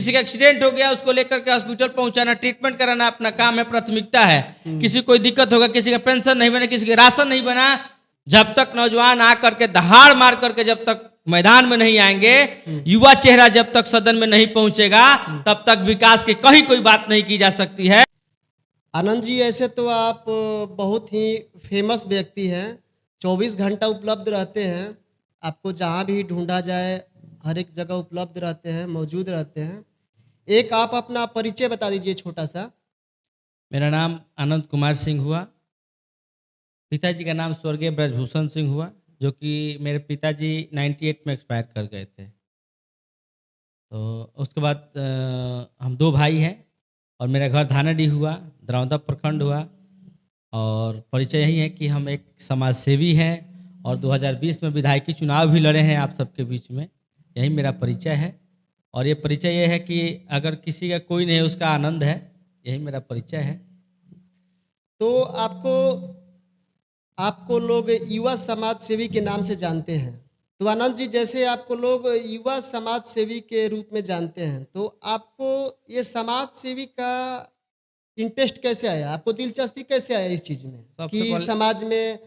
किसी का एक्सीडेंट हो गया, उसको लेकर के हॉस्पिटल पहुंचाना, ट्रीटमेंट कराना अपना काम है, प्राथमिकता है। किसी को कोई दिक्कत होगा, किसी का पेंशन नहीं बना, किसी का राशन नहीं बना, जब तक नौजवान आकर के दहाड़ मार करके जब तक मैदान में नहीं आएंगे, युवा चेहरा जब तक सदन में नहीं पहुंचेगा, तब तक विकास की कहीं कोई बात नहीं की जा सकती है। आनंद जी, ऐसे तो आप बहुत ही फेमस व्यक्ति हैं, 24 घंटा उपलब्ध रहते हैं, आपको जहाँ भी ढूंढा जाए हर एक जगह उपलब्ध रहते हैं, मौजूद रहते हैं। एक आप अपना परिचय बता दीजिए छोटा सा। मेरा नाम आनंद कुमार सिंह हुआ। पिताजी का नाम स्वर्गीय ब्रजभूषण सिंह हुआ, जो कि मेरे पिताजी 98 में एक्सपायर कर गए थे। तो उसके बाद हम 2 भाई हैं और मेरा घर धानाडीह हुआ, दरौंदा प्रखंड हुआ। और परिचय यही है कि हम एक समाज सेवी हैं और 2020 में विधायकी चुनाव भी लड़े हैं आप सबके बीच में। यही मेरा परिचय है। और ये परिचय ये है कि अगर किसी का कोई नहीं है उसका आनंद है, यही मेरा परिचय है। तो आपको आपको लोग युवा समाज सेवी के नाम से जानते हैं। तो आनंद जी, जैसे आपको लोग युवा समाज सेवी के रूप में जानते हैं, तो आपको ये समाज सेवी का इंटरेस्ट कैसे आया? आपको दिलचस्पी कैसे आया इस चीज़ में सबसे कि पहले समाज में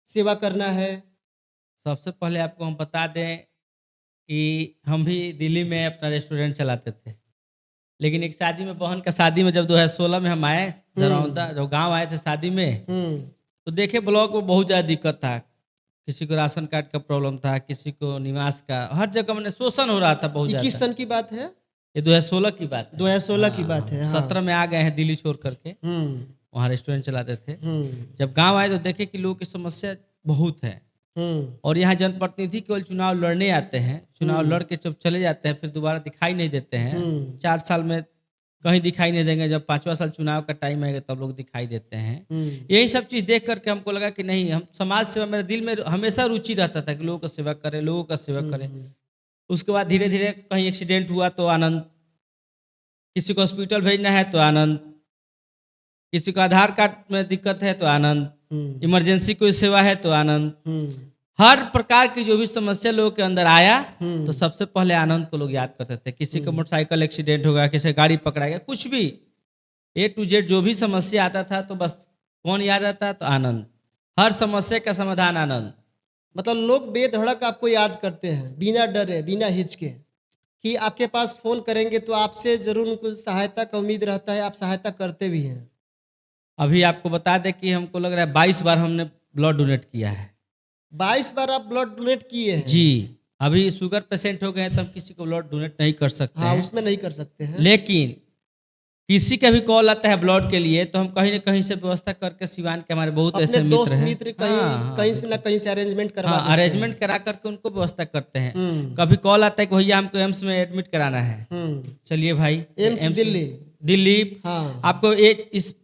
सेवा करना है? सबसे पहले आपको हम बता दें कि हम भी दिल्ली में अपना रेस्टोरेंट चलाते थे। लेकिन एक शादी में, बहन का शादी में, जब 2016 में हम आए दरौंदा, जब गाँव आए थे शादी में, हुँ। तो देखे ब्लॉक में बहुत ज़्यादा दिक्कत था। किसी को राशन कार्ड का प्रॉब्लम था, किसी को निवास का, हर जगह मैंने शोषण हो रहा था बहुत ये किस ज़्यादा। सन की बात है? ये 2016 की बात है। 2016 की बात है, हाँ। 17 में आ गए हैं दिल्ली छोड़ करके, हुँ, वहाँ रेस्टोरेंट चलाते थे। हुँ, जब गाँव आए तो देखे कि लोगों की समस्या बहुत है। हुँ, और यहाँ जनप्रतिनिधि केवल चुनाव लड़ने आते हैं, चुनाव लड़ के जब चले जाते हैं, फिर दोबारा दिखाई नहीं देते हैं। हुँ, 4 साल में कहीं दिखाई नहीं देंगे, जब 5वां साल चुनाव का टाइम आएगा तब लोग दिखाई देते हैं। हुँ, यही सब चीज़ देख कर के हमको लगा कि नहीं, हम समाज सेवा, मेरे दिल में हमेशा रुचि रहता था कि लोगों का सेवा करें, लोगों का सेवा करें। हुँ, उसके बाद धीरे-धीरे कहीं एक्सीडेंट हुआ तो आनंद, किसी को हॉस्पिटल भेजना है तो आनंद, किसी को आधार कार्ड में दिक्कत है तो आनंद, हुँ, इमरजेंसी कोई सेवा है तो आनंद। हुँ, हर प्रकार की जो भी समस्या लोगों के अंदर आया, तो हुँ, सबसे पहले आनंद को लोग याद करते थे। किसी का हुँ। मोटरसाइकिल एक्सीडेंट हो गया, किसी का गाड़ी पकड़ा गया, कुछ भी ए टू जेड जो भी समस्या आता था, तो बस कौन याद आता? तो आनंद। हर समस्या का समाधान आनंद। मतलब लोग बेधड़क आपको याद करते हैं, बिना डरे, बिना हिचके, कि आपके पास फ़ोन करेंगे तो आपसे ज़रूर उनको सहायता का उम्मीद रहता है, आप सहायता करते भी हैं। अभी आपको बता दें कि हमको लग रहा है 22 बार हमने ब्लड डोनेट किया है। 22 बार आप ब्लड डोनेट किए जी, हैं। अभी शुगर पेशेंट हो गए हैं तो हम किसी को ब्लड डोनेट नहीं कर सकते हाँ, हैं। उसमें नहीं कर सकते हैं। लेकिन किसी का भी कॉल आता है ब्लड के लिए, तो हम कहीं न कहीं से व्यवस्था करके, सिवान के हमारे बहुत अपने ऐसे मित्र दोस्त हैं। मित्र हाँ, कहीं हाँ, कहीं से न बिल्कुल। कहीं से अरेंजमेंट करवा हाँ, देते हैं। अरेंजमेंट करा करके उनको व्यवस्था करते हैं। हुँ, कभी कॉल आता है कि भैया हमको एम्स में एडमिट कराना है। हुँ। चलिए भाई, एम्स एम्स में दिल्ली। दिल्ली। हाँ। आपको एक इस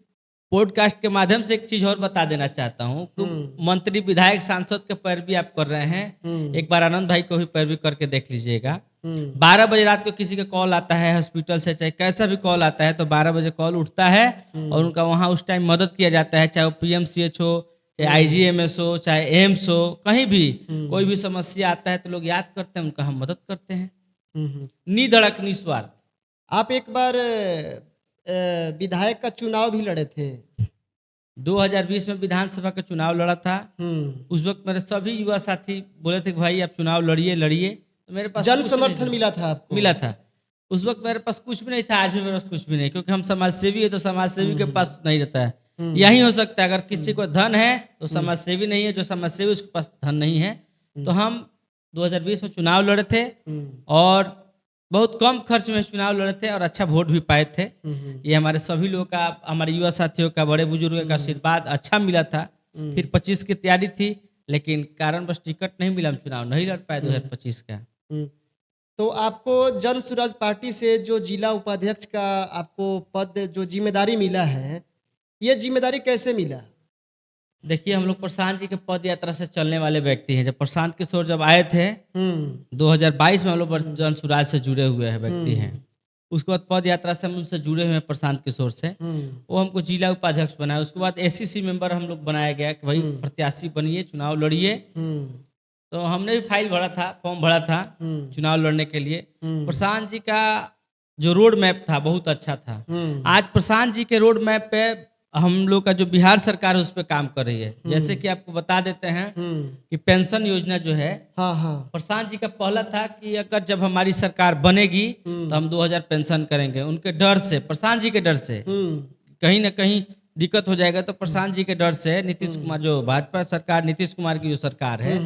पॉडकास्ट के माध्यम से एक चीज़ और बता देना चाहता हूँ कि हुँ, मंत्री, विधायक, सांसद के पैरवी आप कर रहे हैं, हुँ, एक बार आनंद भाई को भी पैरवी करके देख लीजिएगा। हुँ, 12 बजे रात को किसी का कॉल आता है हॉस्पिटल से, चाहे कैसा भी कॉल आता है, तो 12 बजे कॉल उठता है और हुँ, उनका वहाँ उस टाइम मदद किया जाता है, चाहे वो पीएमसीएच हो, चाहे आईजीएमएस हो, चाहे एम्स हो, कहीं भी कोई हुँ, भी समस्या आता है तो लोग याद करते हैं, उनका हम मदद करते हैं। हुँ, हुँ। निधड़क, निस्वार्थ। आप एक बार विधायक का चुनाव भी लड़े थे। 2020 में विधानसभा का चुनाव लड़ा था। हुँ। उस वक्त मेरे सभी युवा साथी बोले थे कि भाई आप चुनाव लड़िए लड़िए, तो मेरे पास जन कुछ नहीं समर्थन था। मिला था आपको? मिला था। उस वक्त मेरे पास कुछ भी नहीं था, आज भी मेरे पास कुछ भी नहीं, क्योंकि हम समाज सेवी है तो समाज सेवी हुँ, के हुँ, पास नहीं रहता है। हुँ, यही हो सकता है, अगर किसी को हुँ, धन है तो हुँ, समाज सेवी नहीं है, जो समाज सेवी उसके पास धन नहीं है। तो हुँ, हम 2020 में चुनाव लड़े थे हुँ, और बहुत कम खर्च में चुनाव लड़े थे और अच्छा वोट भी पाए थे। हुँ, हुँ, ये हमारे सभी लोगों का, हमारे युवा साथियों का, बड़े बुजुर्गों का आशीर्वाद अच्छा मिला था। हुँ, फिर 25 की तैयारी थी, लेकिन कारणवश टिकट नहीं मिला, हम चुनाव नहीं लड़ पाए हुँ, 2025 का। हुँ। तो आपको जन सुराज पार्टी से जो जिला उपाध्यक्ष का आपको पद, जो ज़िम्मेदारी मिला है, ये ज़िम्मेदारी कैसे मिला? देखिए, हम लोग प्रशांत जी के पद यात्रा से चलने वाले व्यक्ति हैं। जब प्रशांत किशोर जब आए थे हुँ, 2022 में, हम लोग हुँ, जन सुराज से जुड़े हुए हैं व्यक्ति हैं। हुँ, उसके बाद पद यात्रा से हम उनसे जुड़े हुए हैं प्रशांत किशोर से। हुँ, वो हमको जिला उपाध्यक्ष बनाया। उसके बाद एसीसी मेंबर हम लोग बनाया गया कि भाई हुँ, प्रत्याशी बनिए, चुनाव लड़िए। हुँ, तो हमने भी फाइल भरा था, फॉर्म भरा था चुनाव लड़ने के लिए। प्रशांत जी का जो रोड मैप था बहुत अच्छा था। आज प्रशांत जी के रोड मैप पे हम लोग का जो बिहार सरकार है उस पर काम कर रही है। जैसे कि आपको बता देते हैं कि पेंशन योजना जो है, हाँ हाँ प्रशांत जी का पहला था कि अगर जब हमारी सरकार बनेगी तो हम 2000 पेंशन करेंगे। उनके डर से, प्रशांत जी के डर से कहीं ना कहीं दिक्कत हो जाएगा, तो प्रशांत जी के डर से नीतीश कुमार, जो भाजपा सरकार, नीतीश कुमार की जो सरकार है,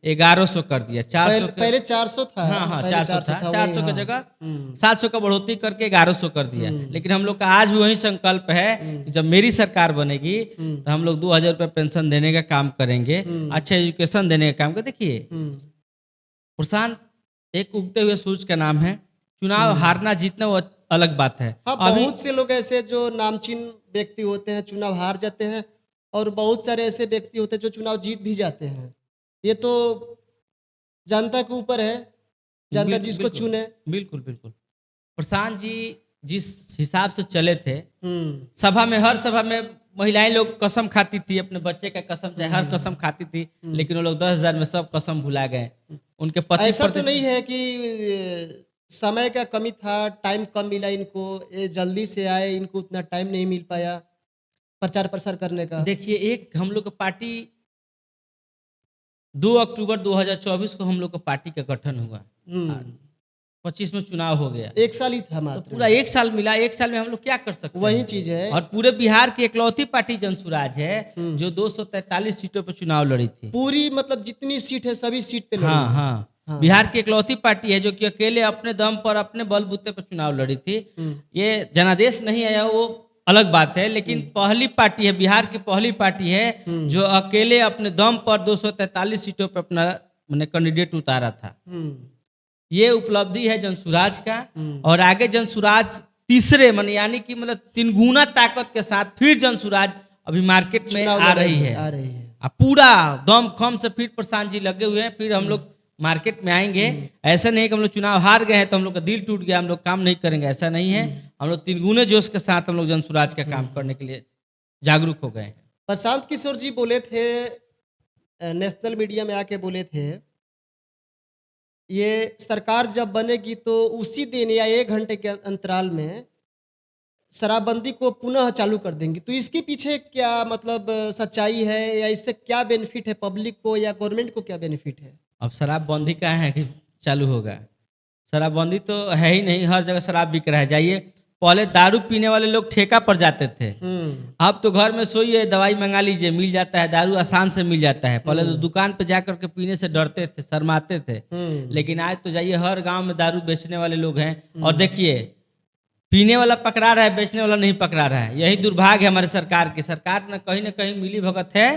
1100 कर दिया। 400 पहले 400 था। हाँ हाँ, पहले 400 था। 400 की हाँ। जगह 700 का बढ़ोतरी करके 1100 कर दिया। लेकिन हम लोग का आज भी वही संकल्प है कि जब मेरी सरकार बनेगी तो हम लोग 2000 रुपये पेंशन देने का काम करेंगे, अच्छा एजुकेशन देने का काम करेंगे। देखिए प्रशांत एक उगते हुए सूरज का नाम है। चुनाव हारना जीतना वो अलग बात है। हाँ, बहुत से लोग ऐसे जो नामचीन व्यक्ति होते हैं चुनाव हार जाते हैं, और बहुत सारे ऐसे व्यक्ति होते हैं जो चुनाव जीत भी जाते हैं। ये तो जनता के ऊपर है, जनता जिसको चुने। बिल्कुल बिल्कुल। प्रशांत जी जिस हिसाब से चले थे, हम्म सभा में, हर सभा में महिलाएं लोग कसम खाती थी, अपने बच्चे का कसम, चाहे हर कसम खाती थी, लेकिन वो लोग 10,000 में सब कसम भुला गए। उनके पति ऐसा तो नहीं है कि समय का कमी था, टाइम कम मिला इनको, ये जल्दी से आए, इनको उतना टाइम नहीं मिल पाया प्रचार प्रसार करने का। देखिए, एक हम लोग का पार्टी 2 अक्टूबर 2024 को हम लोग का पार्टी का गठन हुआ। 25 में चुनाव हो गया, 1 साल ही था तो मात्र। पूरा 1 साल मिला। 1 साल में हम लोग क्या कर सकते हैं? वही चीज है। और पूरे बिहार की इकलौती पार्टी जनसुराज है जो 243 सीटों पर चुनाव लड़ी थी। पूरी मतलब जितनी सीट है सभी सीट पे लड़ी हाँ है। हाँ, बिहार की इकलौती पार्टी है जो कि अकेले अपने दम पर, अपने बलबूते पर चुनाव लड़ी थी। ये जनादेश नहीं आया वो अलग बात है, लेकिन पहली पार्टी है, बिहार की पहली पार्टी है जो अकेले अपने दम पर 243 सीटों पर अपना मैंने कैंडिडेट उतारा था। ये उपलब्धि है जनसुराज का। और आगे जनसुराज तीसरे मन यानी कि मतलब 3 गुना ताकत के साथ फिर जनसुराज अभी मार्केट में आ रही है। अब पूरा दम खम से फिर प्रशांत जी लगे हुए हैं, फिर हम लोग मार्केट में आएंगे। ऐसा नहीं कि हम लोग चुनाव हार गए हैं तो हम लोग का दिल टूट गया, हम लोग काम नहीं करेंगे, ऐसा नहीं है। हम लोग 3 गुने जोश के साथ हम लोग जनसुराज का काम करने के लिए जागरूक हो गए हैं। प्रशांत किशोर जी बोले थे, नेशनल मीडिया में आके बोले थे, ये सरकार जब बनेगी तो उसी दिन या 1 घंटे के अंतराल में शराबबंदी को पुनः चालू कर देंगी। तो इसके पीछे क्या मतलब सच्चाई है, या इससे क्या बेनिफिट है पब्लिक को या गवर्नमेंट को क्या बेनिफिट है? अब शराबबंदी का है कि चालू होगा? शराबबंदी तो है ही नहीं, हर जगह शराब बिक रहा है। जाइए, पहले दारू पीने वाले लोग ठेका पर जाते थे, अब तो घर में सोइए दवाई मंगा लीजिए, मिल जाता है, दारू आसान से मिल जाता है। पहले तो दुकान पे जाकर के पीने से डरते थे, शर्माते थे, लेकिन आज तो जाइए हर गांव में दारू बेचने वाले लोग हैं। और देखिए, पीने वाला पकड़ा रहा है, बेचने वाला नहीं पकड़ा रहा है। यही दुर्भाग्य है हमारे सरकार की। सरकार न कहीं मिली भगत है,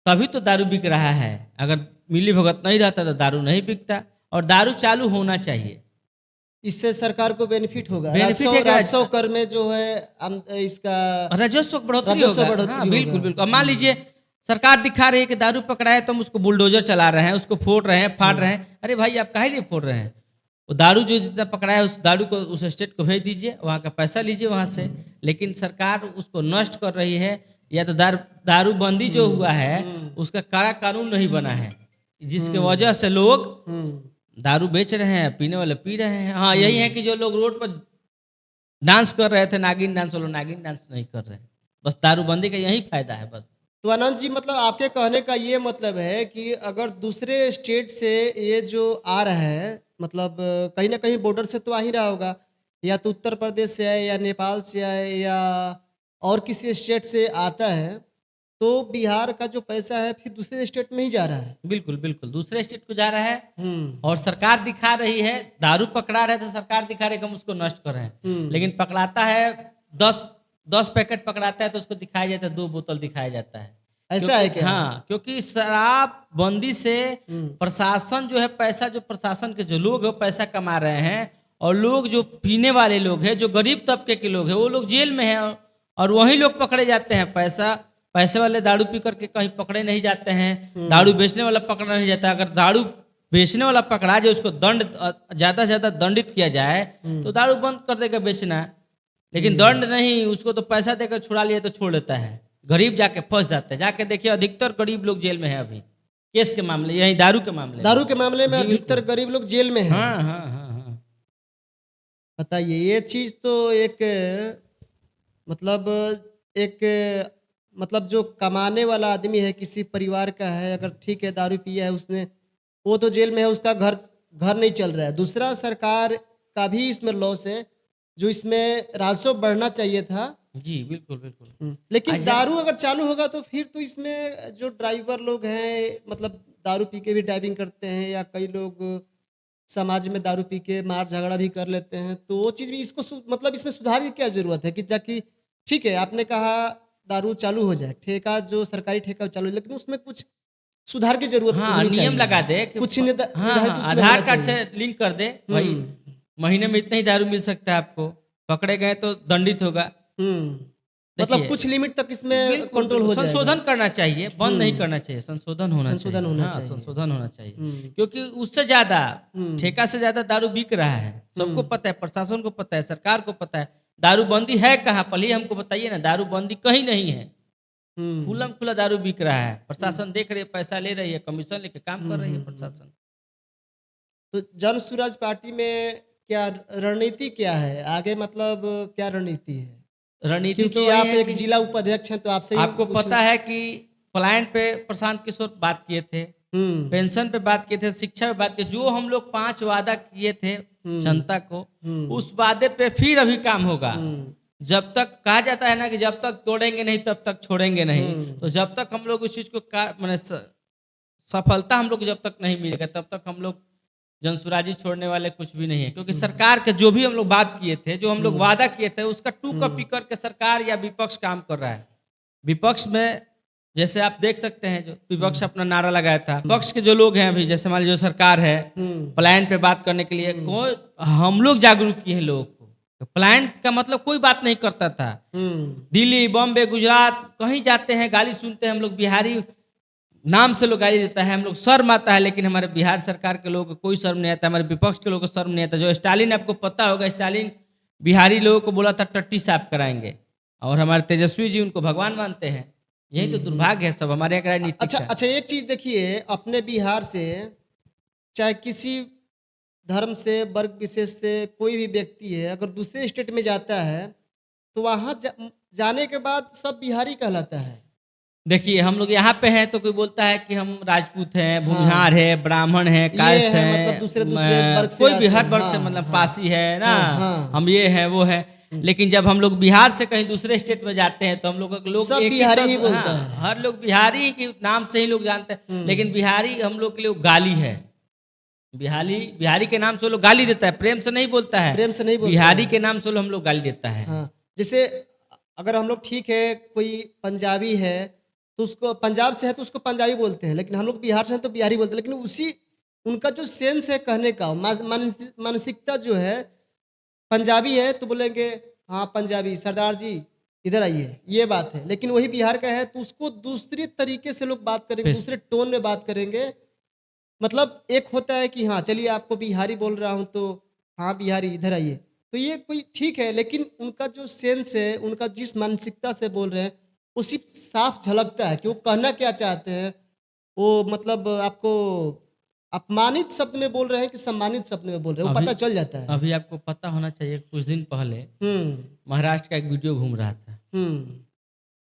तभी तो दारू बिक रहा है। अगर मिली भगत नहीं रहता तो दारू नहीं बिकता। और दारू चालू होना चाहिए, इससे सरकार को बेनिफिट होगा। बेनिफिट है। राजस्व कर में जो है इसका राजस्व बढ़ोतरी होगा। हाँ, बिल्कुल बिल्कुल। अब मान लीजिए सरकार दिखा रही है कि दारू पकड़ा है तो हम उसको बुलडोजर चला रहे हैं, उसको फोड़ रहे हैं, फाड़ रहे हैं। अरे भाई, आप काहे लिए फोड़ रहे हैं? वो दारू जो जितना पकड़ा है उस दारू को उस स्टेट को भेज दीजिए, वहाँ का पैसा लीजिए वहाँ से। लेकिन सरकार उसको नष्ट कर रही है। या तो दारूबंदी जो हुआ है उसका कड़ा कानून नहीं बना है, जिसके वजह से लोग दारू बेच रहे हैं, पीने वाले पी रहे हैं। हाँ, यही है कि जो लोग रोड पर डांस कर रहे थे, नागिन डांस, वो लोग नागिन डांस नहीं कर रहे हैं। बस दारूबंदी का यही फायदा है बस। तो आनंद जी, मतलब आपके कहने का ये मतलब है कि अगर दूसरे स्टेट से ये जो आ रहा है, मतलब कहीं ना कहीं बॉर्डर से तो आ ही रहा होगा, या तो उत्तर प्रदेश से आए, या नेपाल से आए, या और किसी स्टेट से आता है, तो बिहार का जो पैसा है फिर दूसरे स्टेट में ही जा रहा है। बिल्कुल बिल्कुल, दूसरे स्टेट को जा रहा है। और सरकार दिखा रही है, दारू पकड़ा रहे तो सरकार दिखा रही है कि हम उसको नष्ट कर रहे हैं। लेकिन पकड़ाता है 10 पैकेट पकड़ाता है तो उसको दिखाया जाता है 2 बोतल दिखाया जाता है। ऐसा है क्या? हाँ, क्योंकि शराबबंदी से प्रशासन जो है, पैसा जो प्रशासन के जो लोग है पैसा कमा रहे हैं, और लोग जो पीने वाले लोग हैं, जो गरीब तबके के लोग हैं, वो लोग जेल में हैं। और वही लोग पकड़े जाते हैं। पैसे वाले दारू पी करके कहीं पकड़े नहीं जाते हैं, दारू बेचने वाला पकड़ा नहीं जाता। अगर दारू बेचने वाला पकड़ा जाए, उसको दंड ज्यादा से ज्यादा दंडित किया जाए तो दारू बंद कर देगा बेचना। लेकिन दंड नहीं, उसको तो पैसा देकर छुड़ा लिया तो छोड़ देता है। गरीब जाके फंस जाते हैं। जाके देखिए, अधिकतर गरीब लोग जेल में है अभी। केस के मामले, यही दारू के मामले दारू के मामले में जी, अधिकतर बिल्कुल। गरीब लोग जेल में हैं। हाँ, हाँ, हाँ, हाँ। बताइए, ये चीज़ तो एक मतलब एक मतलब जो कमाने वाला आदमी है, किसी परिवार का है, अगर ठीक है दारू पिया है उसने, वो तो जेल में है, उसका घर घर नहीं चल रहा है। दूसरा, सरकार का भी इसमें लॉस है, जो इसमें राजस्व बढ़ना चाहिए था। जी, बिल्कुल, बिल्कुल। लेकिन अच्छा दारू अगर चालू होगा तो फिर तो इसमें जो ड्राइवर लोग हैं, मतलब दारू पी के भी ड्राइविंग करते हैं, या कई लोग समाज में दारू पी के मार झगड़ा भी कर लेते हैं, तो वो चीज़ भी इसको मतलब इसमें सुधार की क्या ज़रूरत है कि ताकि ठीक है, आपने कहा दारू चालू हो जाए, ठेका जो सरकारी ठेका चालू है, लेकिन उसमें कुछ सुधार की ज़रूरत हाँ, होनी नियम चाहिए। लगा दे कि कुछ हाँ, निर्धारित हाँ, उसमें होना आधार कार्ड चाहिए। से लिंक कर दे, भाई हुँ, महीने में इतना ही दारू मिल सकता है आपको, पकड़े गए तो दंडित होगा। हुँ। मतलब देखिए, कुछ लिमिट तक इसमें बिल्कुल, कंट्रोल बिल्कुल, हो जाएगा। संशोधन करना चाहिए, बंद नहीं हुँ, करना चाहिए, संशोधन होना संशोधन चाहिए। होना हाँ, चाहिए। संशोधन होना चाहिए। हुँ, क्योंकि उससे ज़्यादा, हुँ, ठेका से ज़्यादा दारू बिक रहा है। सबको हुँ, पता है, प्रशासन को पता है, सरकार को पता है। दारूबंदी है कहाँ? पहले ही हमको बताइए ना, दारूबंदी कहीं नहीं है। हुँ, खुला दारू बिक रहा है। हुँ, प्रशासन देख रही है, पैसा ले रही है, कमीशन लेके काम हुँ, कर रही है हुँ। प्रशासन। तो जन स्वराज पार्टी में क्या रणनीति क्या है? आगे मतलब क्या रणनीति है? रणनीति तो क्योंकि वही आप है एक कि जिला उपाध्यक्ष हैं, तो आपसे ही आपको कुछ। पता है कि पलायन पे प्रशांत किशोर बात किए थे, हुँ, पेंशन पे बात किए थे, शिक्षा पे बात किए, जो हम लोग 5 वादा किए थे हुँ, जनता को, हुँ, उस वादे पे फिर अभी काम होगा। हुँ, जब तक कहा जाता है ना कि जब तक तोड़ेंगे नहीं तब तक छोड़ेंगे नहीं, हुँ, तो जब तक हम लोग उस चीज़ को माने सफलता हम लोग को जब तक नहीं मिलेगा, तब तक हम लोग जनसुराजी छोड़ने वाले कुछ भी नहीं है। क्योंकि हुँ, सरकार के जो भी हम लोग बात किए थे, जो हम लोग हुँ, वादा किए थे, उसका टू कॉपी हुँ, करके सरकार या विपक्ष काम कर रहा है। विपक्ष में जैसे आप देख सकते हैं, जो विपक्ष हुँ, अपना नारा लगाया था, विपक्ष के जो लोग हैं अभी, जैसे हमारी जो सरकार है, हुँ, पलायन पे बात करने के लिए हुँ, कोई, हम लोग जागरूक किए हैं लोगों को। तो पलायन का मतलब कोई बात नहीं करता था। हुँ, दिल्ली, बॉम्बे, गुजरात कहीं जाते हैं, गाली सुनते हैं हम लोग, बिहारी नाम से लोग गाली देता है, हम लोग शर्म आता है, लेकिन हमारे बिहार सरकार के लोगों को कोई शर्म नहीं आता, हमारे विपक्ष के लोगों को शर्म नहीं आता। जो स्टालिन, आपको पता होगा, स्टालिन बिहारी लोगों को बोला था टट्टी साफ कराएंगे, और हमारे तेजस्वी जी उनको भगवान मानते हैं। यही तो हुँ, हुँ। दुर्भाग्य है सब हमारे यहाँ राजनीतिक अच्छा का। अच्छा, एक चीज़ देखिए, अपने बिहार से चाहे किसी धर्म से, वर्ग विशेष से कोई भी व्यक्ति है, अगर दूसरे स्टेट में जाता है, तो वहाँ जाने के बाद सब बिहारी कहलाता है। देखिए, हम लोग यहाँ पे हैं तो कोई बोलता है कि हम राजपूत हैं, भूमिहार हाँ, है, ब्राह्मण हैं, ये कायस्थ है मतलब हैं, दूसरे-दूसरे वर्ग से कोई भी आते हर हैं। वर्ग से, हाँ, मतलब हाँ। पासी है ना, हाँ, हाँ। हम ये हैं, वो हैं। हुँ, लेकिन जब हम लोग बिहार से कहीं दूसरे स्टेट में जाते हैं, तो हम लोग सब एक ही बिहारी ही शब्द, बोलता हाँ, है। हर लोग बिहारी ही के नाम से ही लोग जानते हैं। लेकिन हुँ, बिहारी हम लोग के लिए वो गाली है। बिहारी बिहारी के नाम से वो लोग गाली देता है, प्रेम से नहीं बोलता है। प्रेम से नहीं बोलता बिहारी है। के नाम से वो हम लोग गाली देता है। हाँ, जैसे अगर हम लोग ठीक है, कोई पंजाबी है, तो उसको पंजाब से है तो उसको पंजाबी बोलते हैं, लेकिन हम लोग बिहार से हैं तो बिहारी बोलते हैं। लेकिन उसी उनका जो सेंस है कहने का, मानसिकता जो है, पंजाबी है तो बोलेंगे हाँ पंजाबी सरदार जी इधर आइए, ये बात है। लेकिन वही बिहार का है तो उसको दूसरे तरीके से लोग बात करेंगे, फिर दूसरे टोन में बात करेंगे। मतलब एक होता है कि हाँ चलिए आपको बिहारी बोल रहा हूँ तो हाँ बिहारी इधर आइए, तो ये कोई ठीक है, लेकिन उनका जो सेंस है, उनका जिस मानसिकता से बोल रहे हैं, वो सिर्फ साफ झलकता है कि वो कहना क्या चाहते हैं। वो मतलब आपको अपमानित शब्द में बोल रहे हैं कि सम्मानित शब्द में बोल रहे हैं, वो अभी पता चल जाता है। अभी आपको पता होना चाहिए, कुछ दिन पहले हुँ, महाराष्ट्र का एक वीडियो घूम रहा था, हुँ,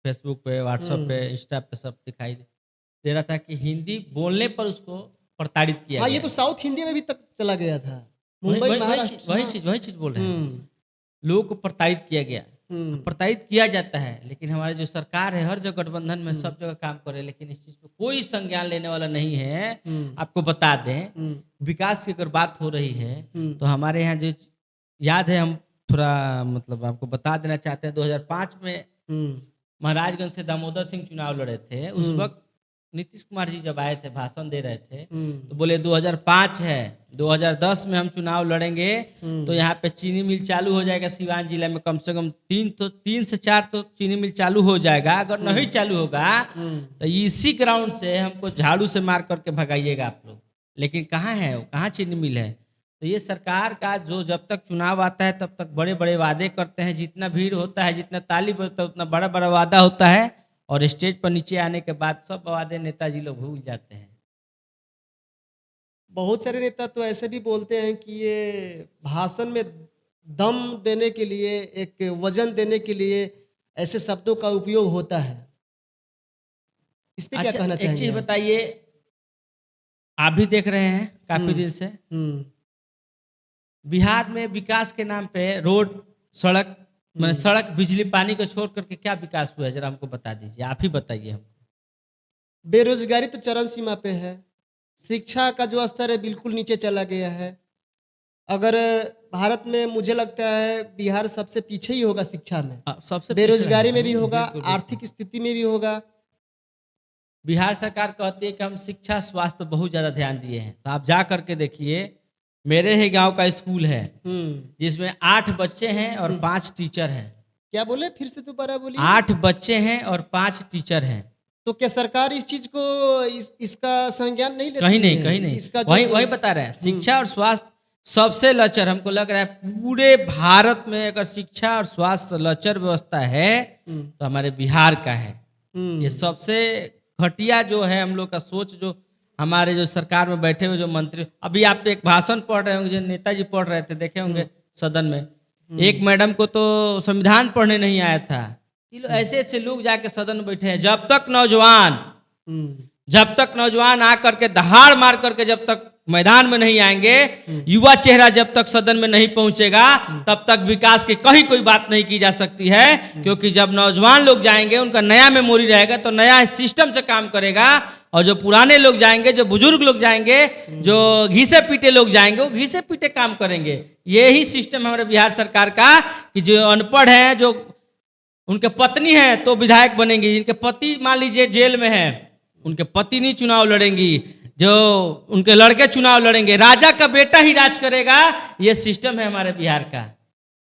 फेसबुक पे, व्हाट्सएप पे, हुँ। इंस्टा पे सब दिखाई दे रहा था कि हिंदी बोलने पर उसको प्रताड़ित किया हाँ, ये गया तो है। साउथ इंडिया में भी तक चला गया था। वही मुंबई, वही वही चीज महाराष्ट्र। वही हाँ। चीज वही चीज बोल रहे हैं। हुँ, लोगों को प्रताड़ित किया गया। हुँ, प्रताड़ित किया जाता है, लेकिन हमारी जो सरकार है, हर जगह गठबंधन में हुँ, सब जगह काम कर रहे हैं, लेकिन इस चीज़ पे कोई संज्ञान लेने वाला नहीं है। हुँ, आपको बता दें, हुँ, विकास की अगर बात हो रही है, हुँ, तो हमारे यहाँ जो याद है, हम थोड़ा मतलब आपको बता देना चाहते हैं, 2005 में हुँ, महाराजगंज से दामोदर सिंह चुनाव लड़े थे। उस हुँ, वक़्त नीतीश कुमार जी जब आए थे, भाषण दे रहे थे, तो हुँ, बोले 2005 है, 2010 में हम चुनाव लड़ेंगे, तो हुँ, यहाँ पे चीनी मिल चालू हो जाएगा सिवान जिला में, कम से कम 3 से 4 तो चीनी मिल चालू हो जाएगा। अगर नहीं हुँ, चालू होगा, हुँ। तो इसी ग्राउंड से हमको झाड़ू से मार करके भगाइएगा आप लोग। लेकिन कहाँ है वो? कहाँ चीनी मिल है? तो ये सरकार का जो, जब तक चुनाव आता है तब तक बड़े-बड़े वादे करते हैं, जितना भीड़ होता है, जितना ताली बजता है, उतना बड़ा-बड़ा वादा होता है, और स्टेज पर नीचे आने के बाद सब वादे नेताजी लोग भूल जाते हैं। बहुत सारे नेता तो ऐसे भी बोलते हैं कि ये भाषण में दम देने के लिए, एक वजन देने के लिए ऐसे शब्दों का उपयोग होता है। इस पे क्या अच्छा, कहना एक चाहेंगे चीज आप? बताइए, आप भी देख रहे हैं काफी हुँ, दिन से हुँ, बिहार में विकास के नाम पे रोड, सड़क, मैंने हुँ। सड़क, बिजली, पानी को छोड़ करके क्या विकास हुआ है, जरा हमको बता दीजिए, आप ही बताइए हम। बेरोज़गारी तो चरम सीमा पे है। शिक्षा का जो स्तर है बिल्कुल नीचे चला गया है। अगर भारत में मुझे लगता है बिहार सबसे पीछे ही होगा शिक्षा में। सबसे पीछे बेरोज़गारी रहेगा। में भी होगा, बिल्कुल बिल्कुल। आर्थिक स्थिति में भी होगा। बिहार सरकार कहती है कि हम शिक्षा स्वास्थ्य बहुत ज़्यादा ध्यान दिए हैं, तो आप जा करके देखिए, मेरे ही गांव का स्कूल है हुँ, जिसमें 8 बच्चे हैं और हुँ। 5 टीचर हैं। क्या बोले? फिर से दोबारा बोलिए। 8 बच्चे हैं और 5 टीचर हैं। तो क्या सरकार इस चीज़ को इसका संज्ञान नहीं कहीं लेती नहीं, है? कहीं नहीं। इसका जो वही वही बता रहे हैं, हुँ, शिक्षा और स्वास्थ्य सबसे लचर हमको लग रहा है पूरे भारत में। अगर शिक्षा और स्वास्थ्य लचर व्यवस्था है, हुँ, तो हमारे बिहार का है। ये हुँ, सबसे घटिया जो है हम लोग का सोच, जो हमारे जो सरकार में बैठे हुए जो मंत्री, अभी आप एक भाषण पढ़ रहे होंगे, जो नेताजी पढ़ रहे थे, देखे हुँ, होंगे सदन में। एक हुँ, मैडम को तो संविधान पढ़ने नहीं आया था। ये लोग हुँ, ऐसे ऐसे लोग जाके सदन में बैठे हैं। हुँ, जब तक नौजवान आकर के दहाड़ मार करके जब तक मैदान में नहीं आएंगे, हुँ, युवा चेहरा जब तक सदन में नहीं पहुंचेगा, हुँ, तब तक विकास की कहीं कोई बात नहीं की जा सकती है। क्योंकि जब नौजवान लोग जाएंगे, उनका नया मेमोरी रहेगा, तो नया सिस्टम से काम करेगा। और जो पुराने लोग जाएंगे, जो बुजुर्ग लोग जाएंगे, जो घिसे पीटे लोग जाएंगे, वो घिसे पीटे काम करेंगे। यही सिस्टम हमारे बिहार सरकार का, कि जो अनपढ़ है, जो उनके पत्नी है तो विधायक बनेंगी, जिनके पति मान लीजिए जेल में है, उनके पति नहीं चुनाव लड़ेंगी, जो उनके लड़के चुनाव लड़ेंगे, राजा का बेटा ही राज करेगा। ये सिस्टम है हमारे बिहार का।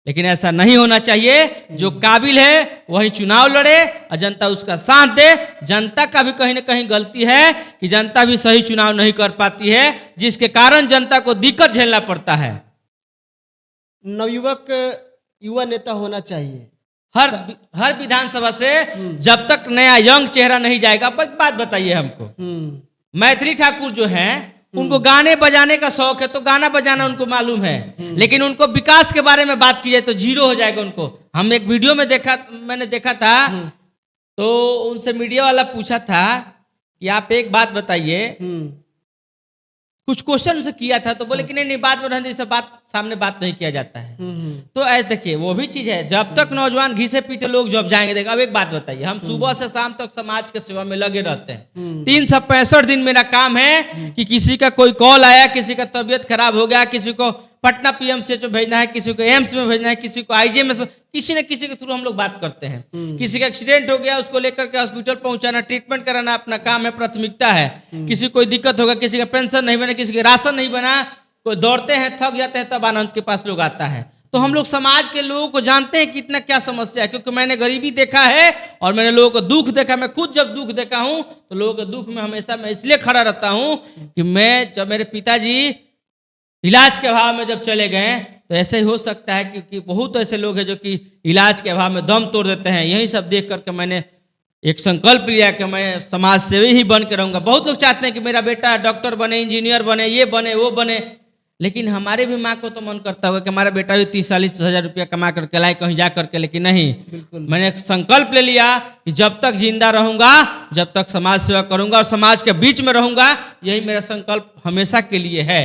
लेकिन ऐसा नहीं होना चाहिए। जो काबिल है वही चुनाव लड़े और जनता उसका साथ दे। जनता का भी कहीं ना कहीं गलती है कि जनता भी सही चुनाव नहीं कर पाती है, जिसके कारण जनता को दिक्कत झेलना पड़ता है। नवयुवक युवा नेता होना चाहिए। हर त हर विधानसभा से हुँ, जब तक नया यंग चेहरा नहीं जाएगा। अब एक बात बताइए हमको, हुँ, मैथिली ठाकुर जो हैं, उनको हुँ, गाने बजाने का शौक है, तो गाना बजाना उनको मालूम है। हुँ, लेकिन उनको विकास के बारे में बात की जाए तो जीरो हो जाएगा उनको। हम एक वीडियो में मैंने देखा था, हुँ, तो उनसे मीडिया वाला पूछा था कि आप एक बात बताइए, हुँ, कुछ क्वेश्चन उनसे किया था, तो बोले हाँ, कि नहीं नहीं, बात में रहने से बात सामने बात नहीं किया जाता है। हुँ, हुँ, तो ऐसे देखिए, वो भी चीज है, जब तक नौजवान घिसे पीटे लोग जब जाएंगे। देखो, अब एक बात बताइए, हम सुबह से शाम तक समाज के सेवा में लगे रहते हैं। हुँ, 365 दिन मेरा काम है कि किसी का कोई कॉल आया, किसी का तबीयत खराब हो गया, किसी को पटना पीएमसीएच में भेजना है, किसी को एम्स में भेजना है, किसी को आईजे में, किसी न किसी के थ्रू हम लोग बात करते हैं। हुँ, किसी का एक्सीडेंट हो गया, उसको लेकर के हॉस्पिटल पहुंचाना, ट्रीटमेंट कराना अपना काम है, प्राथमिकता है। किसी को कोई दिक्कत होगा, किसी का पेंशन नहीं बना, किसी का राशन नहीं बना, कोई दौड़ते हैं, थक जाते हैं, तब आनंद के पास लोग आता है। तो हम लोग समाज के लोगों को जानते हैं कि इतना क्या समस्या है, क्योंकि मैंने गरीबी देखा है और मैंने लोगों को दुख देखा। मैं खुद जब दुख देखा हूं, तो लोगों के दुख में हमेशा मैं इसलिए खड़ा रहता हूं कि मैं, जब मेरे पिताजी इलाज के अभाव में जब चले गए, तो ऐसे ही हो सकता है, क्योंकि बहुत ऐसे लोग हैं जो कि इलाज के अभाव में दम तोड़ देते हैं। यही सब देख करके मैंने एक संकल्प लिया कि मैं समाज सेवी ही बन के रहूंगा। बहुत लोग चाहते हैं कि मेरा बेटा डॉक्टर बने, इंजीनियर बने, ये बने, वो बने। लेकिन हमारे भी माँ को तो मन करता होगा कि हमारा बेटा भी 30-40 हजार रुपया कमा करके लाए कहीं जा करके। लेकिन नहीं, बिल्कुल। मैंने एक संकल्प ले लिया कि जब तक जिंदा रहूंगा, जब तक समाज सेवा करूंगा और समाज के बीच में रहूंगा। यही मेरा संकल्प हमेशा के लिए है।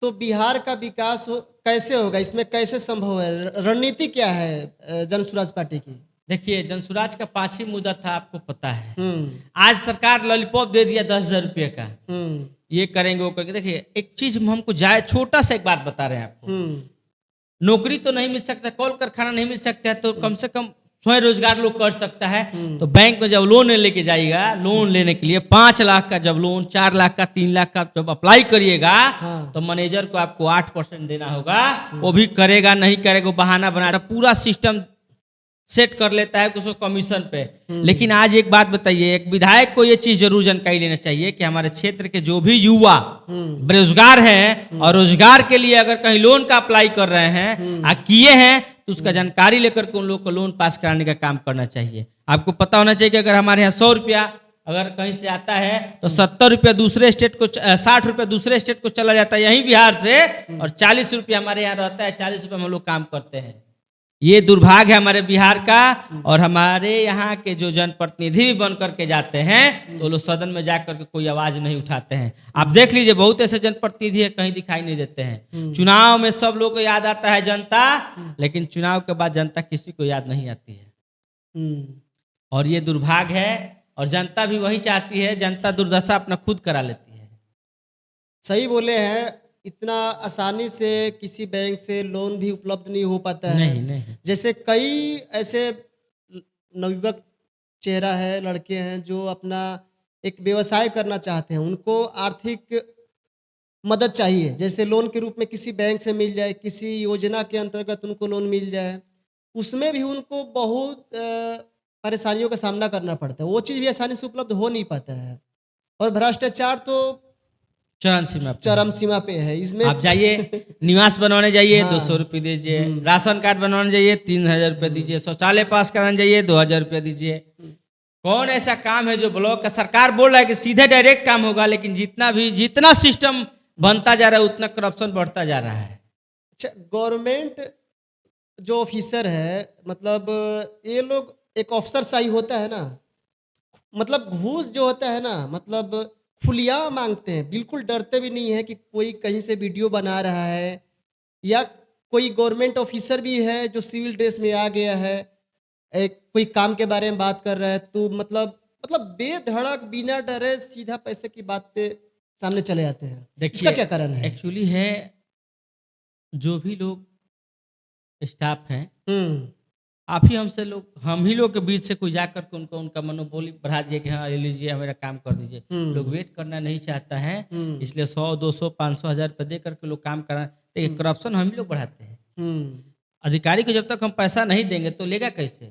तो बिहार का विकास कैसे होगा, इसमें कैसे संभव है? रणनीति क्या है जन स्वराज पार्टी की? देखिए, जनसुराज का 5 ही मुद्दा था, आपको पता है। हुँ, आज सरकार लॉलीपॉप दे दिया 10,000 रुपये का, हुँ, ये करेंगे वो करेंगे। देखिए, एक चीज हमको जाए, छोटा सा एक बात बता रहे हैं आपको। हुँ, नौकरी तो नहीं मिल सकता, कॉल कारखाना नहीं मिल सकता है, तो कम से कम स्वयं रोजगार लोग कर सकता है। हुँ, तो बैंक में जब लोन लेके जाइएगा, लोन लेने के लिए 5 लाख का जब लोन, 4 लाख का, 3 लाख का जब अप्लाई करिएगा, हाँ, तो मैनेजर को आपको 8% देना होगा। वो भी करेगा नहीं करेगा, बहाना बना रहा, पूरा सिस्टम सेट कर लेता है उसको कमीशन पे। लेकिन आज एक बात बताइए, एक विधायक को ये चीज जरूर जानकारी लेना चाहिए कि हमारे क्षेत्र के जो भी युवा हुँ, बेरोजगार हैं और रोजगार के लिए अगर कहीं लोन का अप्लाई कर रहे हैं, किए हैं, तो उसका जानकारी लेकर के उन लोग को लोन पास कराने का काम करना चाहिए। आपको पता होना चाहिए कि अगर हमारे यहाँ 100 रुपया अगर कहीं से आता है तो 70 रुपया दूसरे स्टेट को 60 रुपया दूसरे स्टेट को चला जाता है यहीं बिहार से, और 40 रुपया हमारे यहाँ रहता है, 40 रुपये में हम लोग काम करते हैं। ये दुर्भाग्य है हमारे बिहार का। और हमारे यहाँ के जो जनप्रतिनिधि भी बन करके जाते हैं तो लोग सदन में जा करके कोई आवाज नहीं उठाते हैं। आप देख लीजिए बहुत ऐसे जनप्रतिनिधि है कहीं दिखाई नहीं देते हैं। चुनाव में सब लोग को याद आता है जनता, लेकिन चुनाव के बाद जनता किसी को याद नहीं आती है। और ये दुर्भाग्य है, और जनता भी वही चाहती है, जनता दुर्दशा अपना खुद करा लेती है। सही बोले हैं। इतना आसानी से किसी बैंक से लोन भी उपलब्ध नहीं हो पाता है। नहीं। जैसे कई ऐसे नवयुवक चेहरा है, लड़के हैं जो अपना एक व्यवसाय करना चाहते हैं, उनको आर्थिक मदद चाहिए, जैसे लोन के रूप में किसी बैंक से मिल जाए, किसी योजना के अंतर्गत उनको लोन मिल जाए, उसमें भी उनको बहुत परेशानियों का सामना करना पड़ता है। वो चीज़ भी आसानी से उपलब्ध हो नहीं पाता है, और भ्रष्टाचार तो चरम सीमा पे है। इसमें आप जाइए निवास बनवाने जाइए, हाँ। 200 रुपये दीजिए, राशन कार्ड बनवाने जाइए 3000 रुपये दीजिए, शौचालय पास कराने जाइए 2000 रुपये दीजिए। कौन ऐसा काम है जो ब्लॉक का सरकार बोल रहा है कि सीधे डायरेक्ट काम होगा, लेकिन जितना सिस्टम बनता जा रहा है उतना करप्शन बढ़ता जा रहा है। अच्छा, गवर्नमेंट जो ऑफिसर है, मतलब ये लोग एक अफसरशाही होता है ना, मतलब घूस जो होता है ना, मतलब खुलिया मांगते हैं, बिल्कुल डरते भी नहीं है कि कोई कहीं से वीडियो बना रहा है, या कोई गवर्नमेंट ऑफिसर भी है जो सिविल ड्रेस में आ गया है, एक कोई काम के बारे में बात कर रहा है, तो मतलब बेधड़क बिना डरे सीधा पैसे की बात पे सामने चले जाते हैं। इसका क्या कारण है? एक्चुअली है, जो भी लोग स्टाफ हैं, हम ही लोग के बीच से कोई जाकर के उनका मनोबल बढ़ा दिया कि हाँ ले लीजिए मेरा काम कर दीजिए। लोग वेट करना नहीं चाहता है, इसलिए 100 200 500 1000 रुपये दे करके लोग काम करा। देखिए करप्शन हम ही लोग बढ़ाते हैं। अधिकारी को जब तक हम पैसा नहीं देंगे तो लेगा कैसे?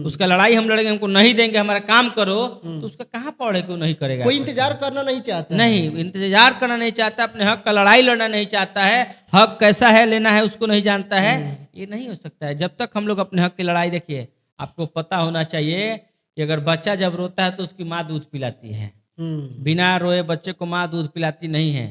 उसका लड़ाई हम लड़ेंगे, हमको नहीं देंगे हमारा काम करो, तो उसका कहाँ पड़े कि वो नहीं करेगा? कोई इंतजार करना नहीं चाहता। नहीं, इंतजार करना नहीं चाहता, अपने हक का लड़ाई लड़ना नहीं चाहता है, हक कैसा है लेना है उसको नहीं जानता है। ये नहीं हो सकता है जब तक हम लोग अपने हक की लड़ाई। देखिए आपको पता होना चाहिए कि अगर बच्चा जब रोता है तो उसकी माँ दूध पिलाती है, बिना रोए बच्चे को माँ दूध पिलाती नहीं है।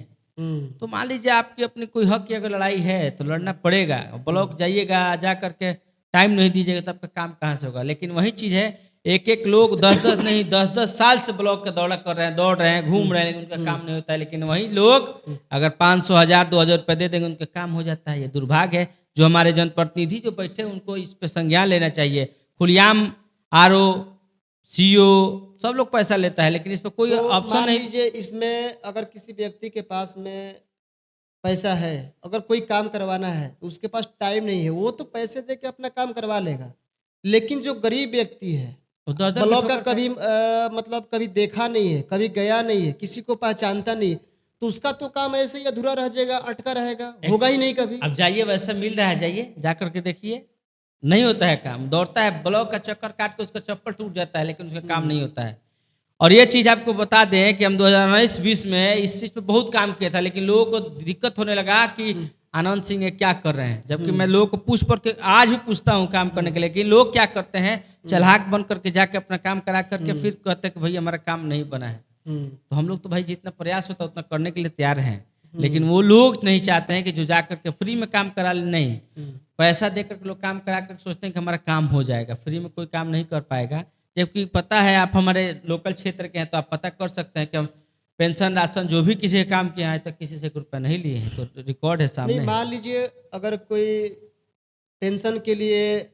तो मान लीजिए आपकी अपनी कोई हक की अगर लड़ाई है तो लड़ना पड़ेगा। ब्लॉक जाइएगा, जा करके टाइम नहीं दीजिएगा तब का काम कहाँ से होगा? लेकिन वही चीज़ है, एक लोग 10 साल से ब्लॉक का दौड़ रहे हैं, घूम रहे हैं, लेकिन उनका काम नहीं होता है। लेकिन वही लोग अगर 500 1000 2000 रुपये दे देंगे उनका काम हो जाता है। ये दुर्भाग्य है। जो हमारे जनप्रतिनिधि जो बैठे हैं उनको इस पे संज्ञान लेना चाहिए। खुलेआम आरओ सीओ सब लोग पैसा लेता है, लेकिन इस पर कोई ऑप्शन मान नहीं। लीजिए इसमें अगर किसी व्यक्ति के पास में पैसा है, अगर कोई काम करवाना है तो उसके पास टाइम नहीं है, वो तो पैसे दे के अपना काम करवा लेगा। लेकिन जो गरीब व्यक्ति है, दर-दर ब्लॉक का ठोकर कभी मतलब कभी देखा नहीं है, कभी गया नहीं है, किसी को पहचानता नहीं, तो उसका तो काम ऐसे ही अधूरा रह जाएगा, अटका रहेगा, होगा ही नहीं कभी। अब जाइए वैसा मिल रहा है, जाइए जा करके देखिए, नहीं होता है काम। दौड़ता है ब्लॉक का चक्कर काट के उसका चप्पल टूट जाता है, लेकिन उसका काम नहीं होता है। और ये चीज़ आपको बता दें कि हम 2019-20 में इस चीज़ पे बहुत काम किया था, लेकिन लोगों को दिक्कत होने लगा कि आनंद सिंह ये क्या कर रहे हैं। जबकि मैं लोगों को पूछ पढ़ के आज भी पूछता हूँ काम करने के लिए, कि लोग क्या करते हैं, चलाक बन करके जाके अपना काम करा करके फिर कहते हैं कि भाई हमारा काम नहीं बना है। तो हम लोग तो भाई जितना प्रयास होता है उतना करने के लिए तैयार हैं, लेकिन वो लोग नहीं चाहते हैं कि जो जा करके फ्री में काम करा ले। नहीं, पैसा दे करके लोग काम करा कर सोचते हैं कि हमारा काम हो जाएगा, फ्री में कोई काम नहीं कर पाएगा। जबकि पता है, आप हमारे लोकल क्षेत्र के हैं तो आप पता कर सकते हैं कि हम पेंशन राशन जो भी किसी के काम किए हैं तक किसी से रुपया नहीं लिए हैं, तो रिकॉर्ड है सामने। नहीं, मान लीजिए अगर कोई पेंशन के लिए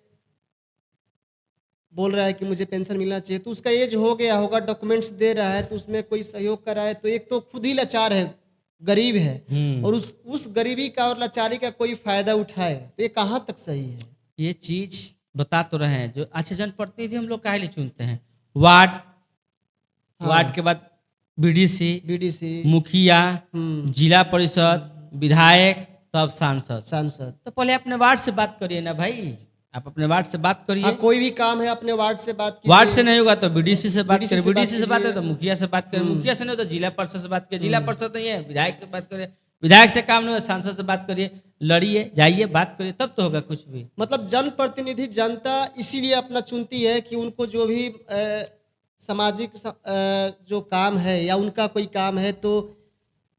बोल रहा है कि मुझे पेंशन मिलना चाहिए, तो उसका एज हो गया होगा, डॉक्यूमेंट्स दे रहा है, तो उसमें कोई सहयोग कर रहा है, तो एक तो खुद ही लाचार है, गरीब है, और उस गरीबी का और लाचारी का कोई फायदा उठाए, तो ये कहाँ तक सही है? ये चीज बता तो रहे हैं। जो अच्छा जनप्रतिनिधि हम लोग काहे लिए चुनते हैं? वार्ड के बाद बीडीसी, मुखिया, जिला परिषद, विधायक, तब सांसद। तो पहले अपने वार्ड से बात करिए ना भाई, आप अपने वार्ड से बात करिए। कोई भी काम है अपने वार्ड से बात कीजिए। वार्ड से नहीं होगा तो बीडीसी से बात करिए, बीडीसी से बात है तो मुखिया से बात करें, मुखिया से नहीं तो जिला परिषद से बात करिए, जिला परिषद नहीं है विधायक से बात करिए, विधायक से काम नहीं हो सांसद से बात करिए, लड़िए, जाइए, बात करिए, तब तो होगा कुछ भी। मतलब जनप्रतिनिधि जनता इसीलिए अपना चुनती है कि उनको जो भी जो काम है या उनका कोई काम है तो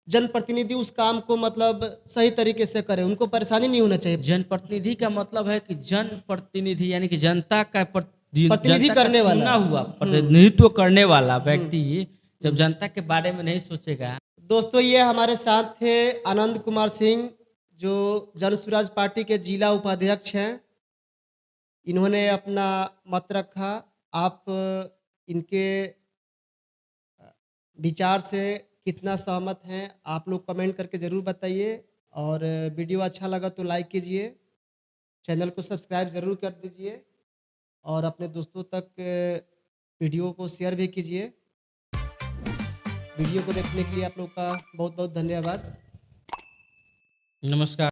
जनप्रतिनिधि उस काम को मतलब सही तरीके से करे, उनको परेशानी नहीं होना चाहिए। जनप्रतिनिधि का मतलब है कि जनप्रतिनिधि यानी कि जनता का प्रतिनिधि जनता का करने वाला। चुना हुआ प्रतिनिधित्व करने वाला व्यक्ति जब जनता के बारे में नहीं सोचेगा। दोस्तों, ये हमारे साथ थे आनंद कुमार सिंह, जो जन स्वराज पार्टी के जिला उपाध्यक्ष हैं। इन्होंने अपना मत रखा। आप इनके विचार से कितना सहमत हैं, आप लोग कमेंट करके ज़रूर बताइए। और वीडियो अच्छा लगा तो लाइक कीजिए, चैनल को सब्सक्राइब ज़रूर कर दीजिए और अपने दोस्तों तक वीडियो को शेयर भी कीजिए। वीडियो को देखने के लिए आप लोग का बहुत बहुत धन्यवाद। नमस्कार।